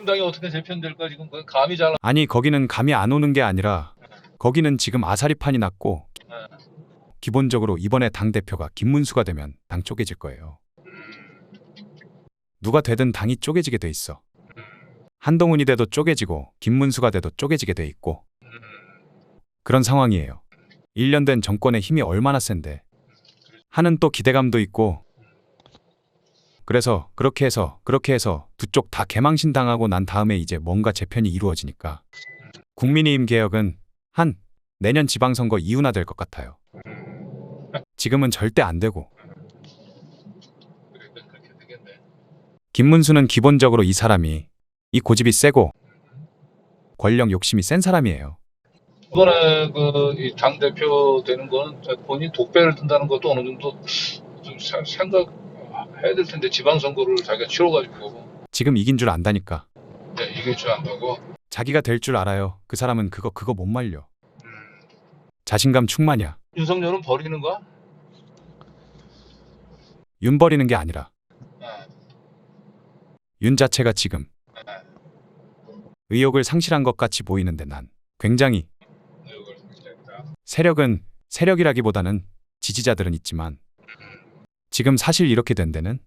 국힘당이 어떻게 재편될까 지금 감이 잘. 아니 거기는 감이 안 오는 게 아니라 거기는 지금 아사리판이 났고 기본적으로 이번에 당대표가 김문수가 되면 당 쪼개질 거예요. 누가 되든 당이 쪼개지게 돼 있어. 한동훈이 돼도 쪼개지고 김문수가 돼도 쪼개지게 돼 있고 그런 상황이에요. 1년 된 정권의 힘이 얼마나 센데 하는 또 기대감도 있고 그래서 그렇게 해서 두 쪽 다 개망신 당하고 난 다음에 이제 뭔가 재편이 이루어지니까 국민의힘 개혁은 한 내년 지방선거 이후나 될 것 같아요. 지금은 절대 안 되고 그렇게 되겠네. 김문수는 기본적으로 이 사람이 이 고집이 세고 권력 욕심이 센 사람이에요. 이번에 당 대표 되는 거는 본인 독배를 든다는 것도 어느 정도 좀 생각해야 될 텐데 지방선거를 자기가 치러가지고 지금 이긴 줄 안다니까. 이길 줄 안다고. 자기가 될 줄 알아요. 그 사람은 그거 못 말려. 자신감 충만이야. 윤석열은 버리는 거야? 윤 버리는 게 아니라 네. 윤 자체가 지금 의욕을 상실한 것 같이 보이는데 난 굉장히 세력은 세력이라기보다는 지지자들은 있지만 지금 사실 이렇게 된 데는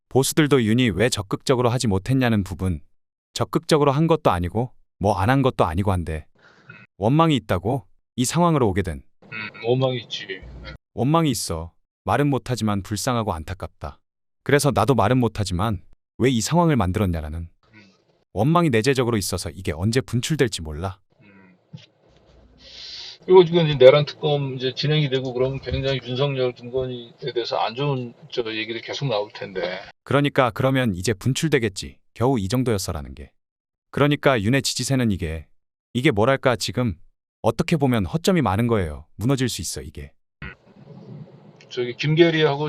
보수들도 윤이 왜 적극적으로 하지 못했냐는 부분 적극적으로 한 것도 아니고 뭐 안 한 것도 아니고 한데 원망이 있다고 이 상황으로 오게 된 원망이 있지. 원망이 있어. 말은 못하지만 불쌍하고 안타깝다. 그래서 나도 말은 못하지만 왜 이 상황을 만들었냐라는 원망이 내재적으로 있어서 이게 언제 분출될지 몰라. 그리고 지금 이제 내란 특검 이제 진행이 되고 그러면 굉장히 윤석열, 김건희에 대해서 안 좋은 얘기들이 계속 나올 텐데. 그러니까 그러면 이제 분출되겠지. 겨우 이 정도였어라는 게. 그러니까 윤의 지지세는 이게 뭐랄까 지금 어떻게 보면 허점이 많은 거예요. 무너질 수 있어 이게. 김계리하고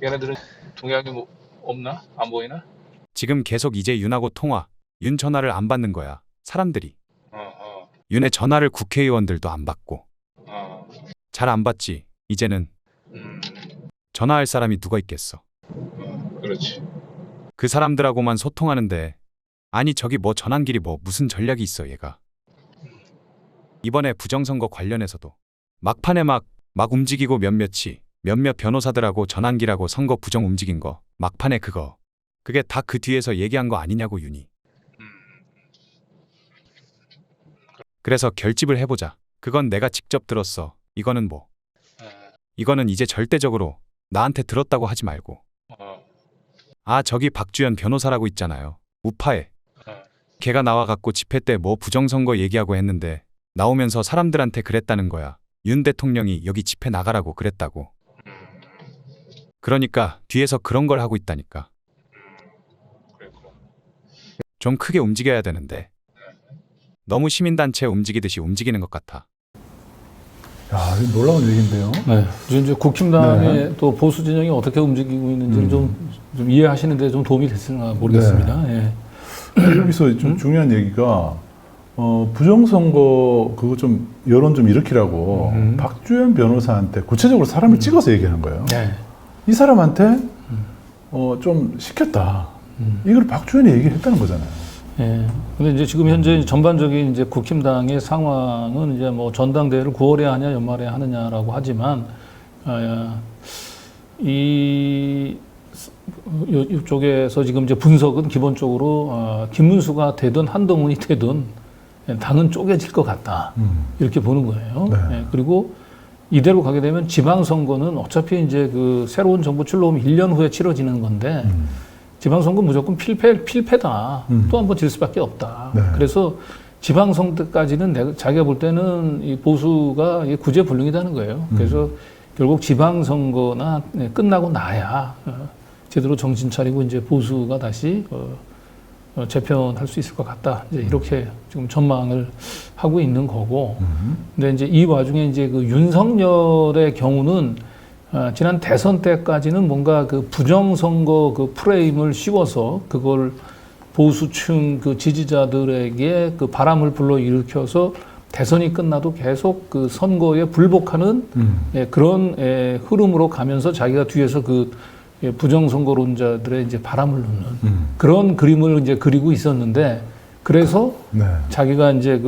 얘네들은 동향이 뭐 없나? 안 보이나? 지금 계속 이제 윤하고 통화. 윤 전화를 안 받는 거야. 사람들이. 어. 윤의 전화를 국회의원들도 안 받고. 어. 잘 안 받지. 이제는 전화할 사람이 누가 있겠어. 그렇지. 그 사람들하고만 소통하는데 아니 저기 뭐 전환길이 뭐 무슨 전략이 있어 얘가. 이번에 부정선거 관련해서도 막판에 막 움직이고 몇몇 변호사들하고 전환길하고 선거 부정 움직인 거 막판에 그게 다 그 뒤에서 얘기한 거 아니냐고 윤이. 그래서 결집을 해보자. 그건 내가 직접 들었어. 이거는 이제 절대적으로 나한테 들었다고 하지 말고. 아 저기 박주연 변호사라고 있잖아요. 우파에. 걔가 나와갖고 집회 때 뭐 부정선거 얘기하고 했는데 나오면서 사람들한테 그랬다는 거야. 윤 대통령이 여기 집회 나가라고 그랬다고. 그러니까 뒤에서 그런 걸 하고 있다니까. 좀 크게 움직여야 되는데 너무 시민단체 움직이듯이 움직이는 것 같아. 야, 이거 놀라운 얘기인데요. 네. 이제 국힘당의 네. 또 보수 진영이 어떻게 움직이고 있는지를 좀 이해하시는데 좀 도움이 됐을까 모르겠습니다. 예. 여기서 좀 중요한 얘기가 부정선거 그거 좀 여론 좀 일으키라고 박주연 변호사한테 구체적으로 사람을 찍어서 얘기하는 거예요. 네. 이 사람한테 좀 시켰다. 이걸 박주연이 얘기를 했다는 거잖아요. 예. 근데 이제 지금 현재 전반적인 이제 국힘당의 상황은 이제 뭐 전당대회를 9월에 하냐 연말에 하느냐라고 하지만 이쪽에서 지금 이제 분석은 기본적으로 김문수가 되든 한동훈이 되든 당은 쪼개질 것 같다 이렇게 보는 거예요. 네. 예. 그리고 이대로 가게 되면 지방선거는 어차피 이제 그 새로운 정부 출범 1년 후에 치러지는 건데. 지방선거 무조건 필패다. 또 한 번 질 수밖에 없다. 네. 그래서 지방선거 때까지는 자기가 볼 때는 이 보수가 구제불능이라는 거예요. 그래서 결국 지방선거나 끝나고 나야 제대로 정신 차리고 이제 보수가 다시 재편할 수 있을 것 같다. 이제 이렇게 지금 전망을 하고 있는 거고. 근데 이제 이 와중에 이제 그 윤석열의 경우는 지난 대선 때까지는 뭔가 그 부정선거 그 프레임을 씌워서 그걸 보수층 그 지지자들에게 그 바람을 불러일으켜서 대선이 끝나도 계속 그 선거에 불복하는 그런 흐름으로 가면서 자기가 뒤에서 그 예, 부정선거론자들의 이제 바람을 놓는 그런 그림을 이제 그리고 있었는데 그래서 네. 자기가 이제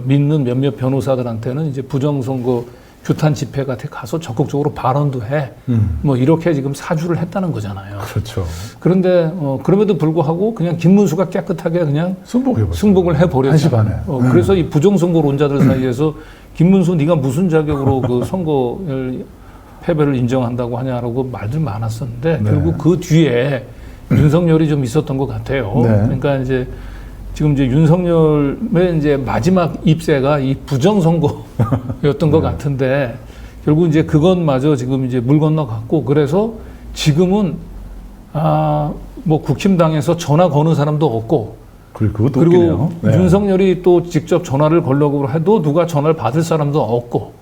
믿는 몇몇 변호사들한테는 이제 부정선거 규탄 집회 같은 데 가서 적극적으로 발언도 해. 뭐 이렇게 지금 사주를 했다는 거잖아요. 그렇죠. 그런데 그럼에도 불구하고 그냥 김문수가 깨끗하게 그냥 승복을 해버렸죠. 1시 반에. 그래서 이 부정선거론자들 사이에서 김문수 네가 무슨 자격으로 그 선거를 패배를 인정한다고 하냐라고 말들 많았었는데 네. 결국 그 뒤에 윤석열이 좀 있었던 것 같아요. 네. 그러니까 이제 지금 이제 윤석열의 이제 마지막 입세가 이 부정선거였던 것 같은데 결국 이제 그것마저 지금 이제 물 건너갔고 그래서 지금은 뭐 국힘당에서 전화 거는 사람도 없고 그것도 그리고 웃기네요. 네. 윤석열이 또 직접 전화를 걸려고 해도 누가 전화를 받을 사람도 없고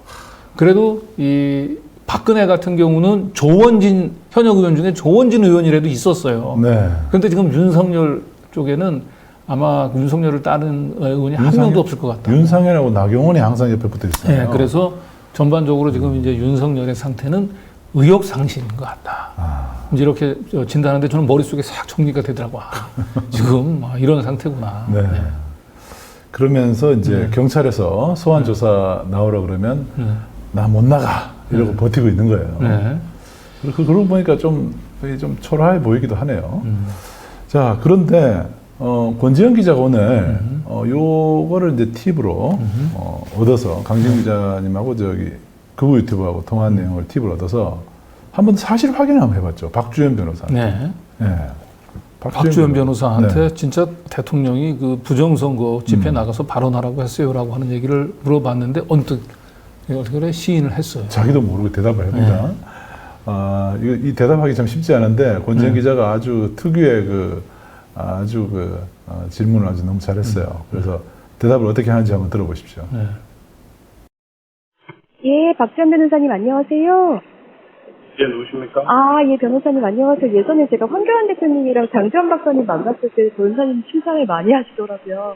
그래도 이 박근혜 같은 경우는 조원진 현역 의원 중에 조원진 의원이라도 있었어요. 네. 그런데 지금 윤석열 쪽에는 아마 윤석열을 따른 의원이 한 명도 없을 것 같다. 윤상현하고 나경원이 항상 옆에 붙어 있어요. 네, 그래서 전반적으로 지금 이제 윤석열의 상태는 의욕상실인 것 같다. 이제 이렇게 진단하는데 저는 머릿속에 싹 정리가 되더라고요. 지금 이런 상태구나. 네. 네. 그러면서 이제 경찰에서 소환 조사 나오라 그러면 나 못 나가 이러고 버티고 있는 거예요. 네. 그러고 보니까 좀 초라해 보이기도 하네요. 자, 그런데 권지현 기자가 오늘 요거를 이제 팁으로 얻어서 강진 기자님하고 저기 극우 유튜브하고 통화한 내용을 팁을 얻어서 한번 사실 확인을 한번 해봤죠. 박주현 변호사. 네. 네. 박주현 변호사한테 네. 진짜 대통령이 그 부정선거 집회 나가서 발언하라고 했어요라고 하는 얘기를 물어봤는데 언뜻 어떻게 시인을 했어요. 자기도 모르고 대답을 합니다. 네. 이 대답하기 참 쉽지 않은데 권지현 기자가 아주 특유의 질문을 아주 너무 잘했어요. 그래서 대답을 어떻게 하는지 한번 들어보십시오. 네. 예, 박지현 변호사님 안녕하세요. 예, 누구십니까? 예, 변호사님 안녕하세요. 예전에 제가 황교안 대표님이랑 장지원 박사님 만났을 때 변호사님 칭찬을 많이 하시더라고요.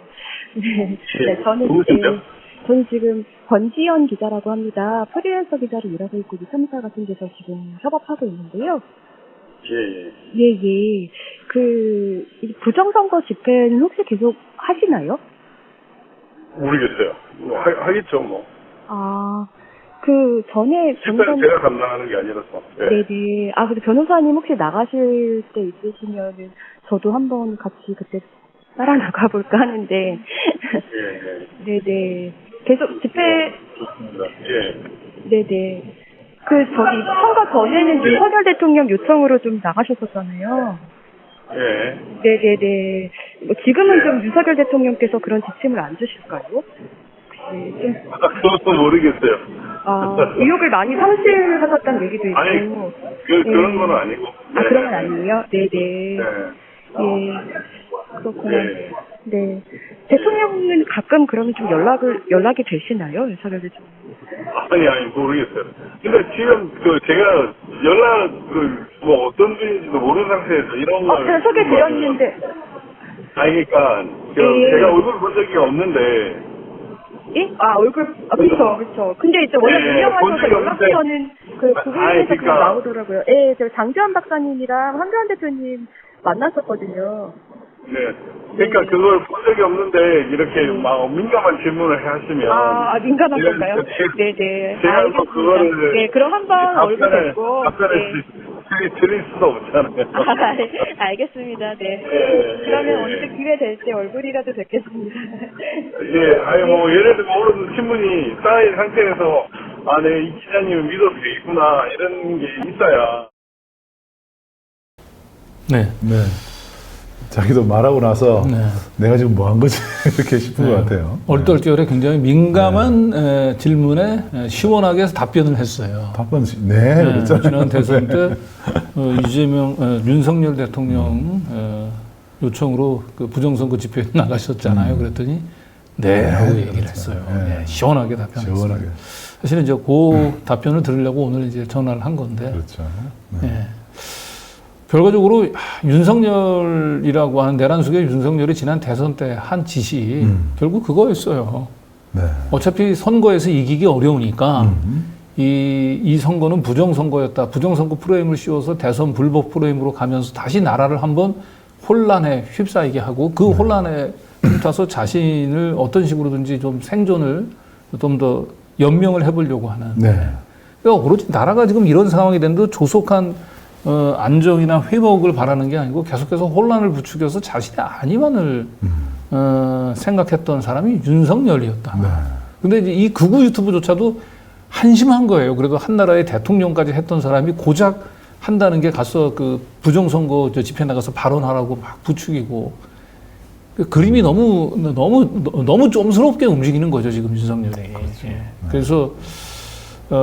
네, 네 누구십니까? 저는 지금 권지현 기자라고 합니다. 프리랜서 기자로 일하고 있고 이 사무사 같은 데서 지금 협업하고 있는데요. 예. 예. 이 부정선거 집회는 혹시 계속 하시나요? 모르겠어요. 하겠죠, 뭐. 전에 집회는 제가 감당하는 게 아니라서. 예. 네네. 근데 변호사님 혹시 나가실 때 있으시면은 저도 한번 같이 그때 따라 나가볼까 하는데. 예. 네네. 계속 집회. 좋습니다. 예. 네네. 선거 전에는 윤석열 대통령 요청으로 좀 나가셨었잖아요. 예. 네네네. 지금은 좀 윤석열 대통령께서 그런 지침을 안 주실까요? 혹시 좀. 그것도 모르겠어요. 의혹을 많이 상실하셨다는 얘기도 있고. 아니, 그런 건 아니고. 네. 그런 건 아니에요? 네네. 네. 그렇구나. 네. 네. 대통령은 가끔 그러면 좀 연락이 되시나요? 윤석열 대통령? 아니, 모르겠어요. 근데 지금 제가 뭐 어떤 분인지도 모르는 상태에서 이런 걸. 제가 소개드렸는데. 그러니까, 제가 얼굴 본 적이 없는데. 예? 그렇죠. 근데 이제 원래 유명하셔서 연락처는 국민에서 그냥 나오더라고요. 예, 제가 장지원 박사님이랑 황교안 대표님 만났었거든요. 네. 그러니까 그걸 본 적이 없는데 이렇게 막 민감한 질문을 하시면 민감한 건가요? 네네. 제가 뭐 그거를 네, 그럼 한번 얼굴 뵙고 답변을 드릴 수도 없잖아요. 알겠습니다. 네. 네. 그러면 언제 기회 될 때 얼굴이라도 뵙겠습니다. 예, 뭐 예를 들면 오늘 신문이 쌓인 상태에서 네, 이 기자님을 믿어도 되겠구나 이런 게 있어야. 네. 자기도 말하고 나서 네. 내가 지금 뭐 한 거지 이렇게 싶은 것 같아요. 얼떨결에 굉장히 민감한 질문에 시원하게 답변을 했어요. 그랬잖아요. 지난 대선 때 윤석열 대통령 요청으로 그 부정선거 집회에 나가셨잖아요. 그랬더니 하고 얘기를 했어요. 시원하게 답변했어요. 시원하게. 사실은 이제 그 답변을 들으려고 오늘 이제 전화를 한 건데. 그렇죠. 결과적으로 윤석열이라고 하는 내란숙의 윤석열이 지난 대선 때 한 짓이 결국 그거였어요. 어차피 선거에서 이기기 어려우니까 이 선거는 부정선거였다. 부정선거 프레임을 씌워서 대선 불복 프레임으로 가면서 다시 나라를 한번 혼란에 휩싸이게 하고 그 혼란에 휩싸서 자신을 어떤 식으로든지 좀 생존을 좀 더 연명을 해보려고 하는. 네. 그러니까 오로지 나라가 지금 이런 상황이 됐는데 조속한 안정이나 회복을 바라는 게 아니고 계속해서 혼란을 부추겨서 자신의 안위만을 생각했던 사람이 윤석열이었다. 네. 근데 이제 이 극우 유튜브조차도 한심한 거예요. 그래도 한 나라의 대통령까지 했던 사람이 고작 한다는 게 가서 그 부정선거 집회 나가서 발언하라고 막 부추기고 그 그림이 너무 좀스럽게 움직이는 거죠 지금 윤석열이. 그렇죠. 예. 그래서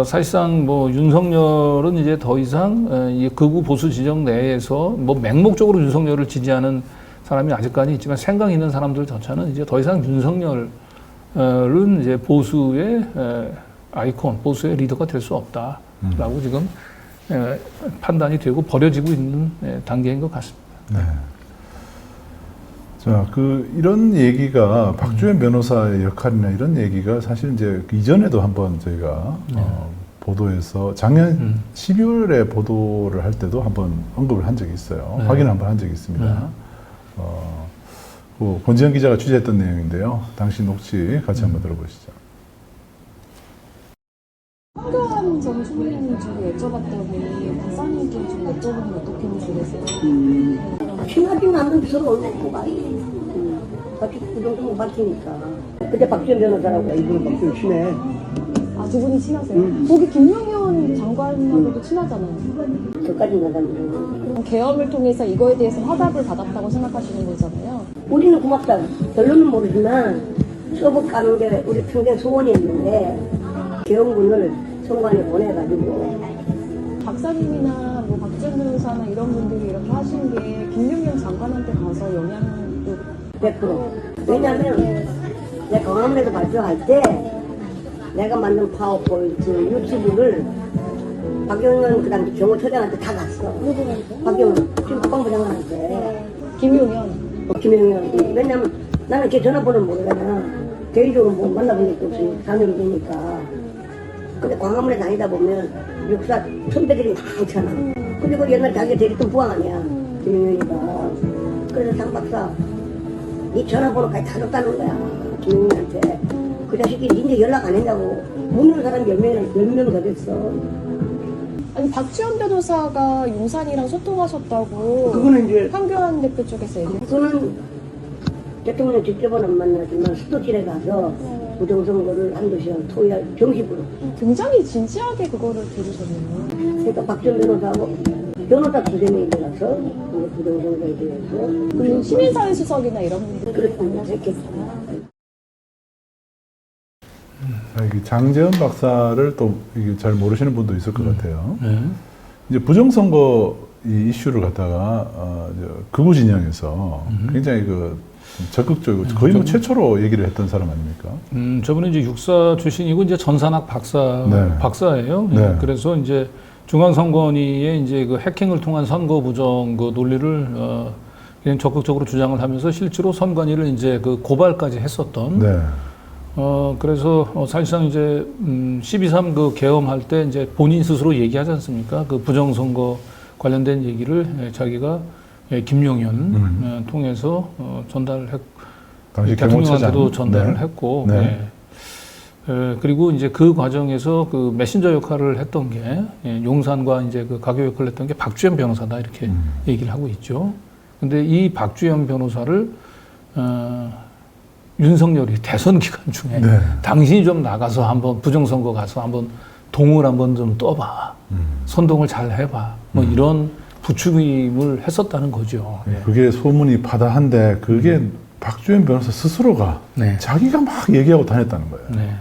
사실상 뭐 윤석열은 이제 더 이상 이 극우 보수 진영 내에서 뭐 맹목적으로 윤석열을 지지하는 사람이 아직까지 있지만 생각 있는 사람들 전체는 이제 더 이상 윤석열은 이제 보수의 아이콘, 보수의 리더가 될 수 없다라고 지금 판단이 되고 버려지고 있는 단계인 것 같습니다. 네. 자, 이런 얘기가 박주현 변호사의 역할이나 이런 얘기가 사실 이제 이전에도 한번 저희가 보도에서 작년 12월에 보도를 할 때도 한번 언급을 한 적이 있어요. 확인 한번 한 적이 있습니다. 권지현 기자가 취재했던 내용인데요. 당시 녹취 같이 한번 들어보시죠. 황교안 전 총리님 중에 여쭤봤더니 박사님께 좀 여쭤보면 어떻겠냐고 그래서 친하지는 않는데 서로 얼굴 보고 말이 어차피 그 정도면 밝히니까 그때 박지원 변호사라고 이분은 박지원 친해. 아, 두 분이 친하세요? 거기 김용현 장관하고도 친하잖아요. 그까지 나가면 그럼 계엄을 통해서 이거에 대해서 화답을 받았다고 생각하시는 거잖아요. 우리는 고맙다. 결론은 모르지만 수업 가는 게 우리 평생 소원이었는데 계엄군을 선관에 보내가지고 박사님이나 뭐 박지원 변호사나 이런 분들이 이렇게 하신 게 김용현 장관한테 가서 영향도 100%. 왜냐면 내가 강화문에서 발표할 때 내가 만든 파워포인트 유튜브를 박영현 그 당시 경호처장한테 다 갔어. 박영현 지금 국방부 장관한테 김용현. 왜냐면 나는 걔 전화번호를 모르잖아. 개인적으로 뭐 만나본 적도 없으니까 4년이 되니까. 근데 광화문에 다니다 보면 육사 선배들이 많잖아. 근데 그 옛날 자기가 데리던 부하 아니야. 김용현이가. 그래서 장 박사 이 전화번호까지 다 줬다는 거야. 김용현한테. 그 자식이 이제 연락 안 했냐고. 묻는 사람이 몇 명 더 됐어. 아니 박지원 변호사가 용산이랑 소통하셨다고 그거는 이제 황교안 대표 쪽에서 얘기했어요. 그거는 대통령 직접은 안 만나지만 수도실에 가서 부정선거를 한두 시간 토의할 정식으로. 굉장히 진지하게 그거를 들으셨네요. 그러니까 박지원 변호사하고 변호사 두세 명이 들어가서 부정선거에 대해서 그리고 시민사회 수석이나 이런 분들 그렇게 만나셨겠어요. 장재현 박사를 또 잘 모르시는 분도 있을 것 같아요. 네. 이제 부정선거 이 이슈를 갖다가 극우 진영에서 굉장히 적극적이고 거의 뭐 최초로 얘기를 했던 사람 아닙니까? 저분은 이제 육사 출신이고 이제 전산학 박사예요. 네. 예, 그래서 이제 중앙선관위의 이제 그 해킹을 통한 선거 부정 그 논리를 그냥 적극적으로 주장을 하면서 실제로 선관위를 이제 그 고발까지 했었던. 네. 그래서 사실상 이제 12.3 그 계엄할 때 이제 본인 스스로 얘기하지 않습니까? 그 부정선거 관련된 얘기를 자기가 김용현 통해서 전달을 했고 대통령한테도 전달을 했고 그리고 이제 그 과정에서 그 메신저 역할을 했던 게 용산과 이제 그 가교 역할을 했던 게 박주현 변호사다 이렇게 얘기를 하고 있죠. 근데 이 박주현 변호사를 윤석열이 대선 기간 중에 당신이 좀 나가서 한번 부정선거 가서 한번 동을 한번 좀 떠봐. 선동을 잘 해봐. 뭐 이런 부추김을 했었다는 거죠. 그게 소문이 파다한데 그게 박주현 변호사 스스로가 자기가 막 얘기하고 다녔다는 거예요. 네.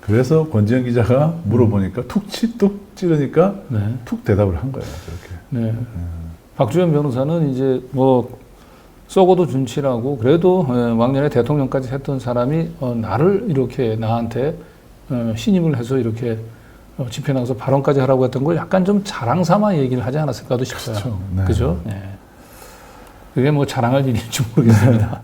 그래서 권지현 기자가 물어보니까 툭 찌르니까 툭 대답을 한 거예요. 저렇게. 네. 박주현 변호사는 이제 뭐 썩어도 준치라고 그래도 왕년에 대통령까지 했던 사람이 나를 이렇게 나한테 신임을 해서 이렇게 집회 나가서 발언까지 하라고 했던 걸 약간 좀 자랑 삼아 얘기를 하지 않았을까도 싶어요. 그렇죠. 그죠? 네. 그게 뭐 자랑할 일인지 모르겠습니다.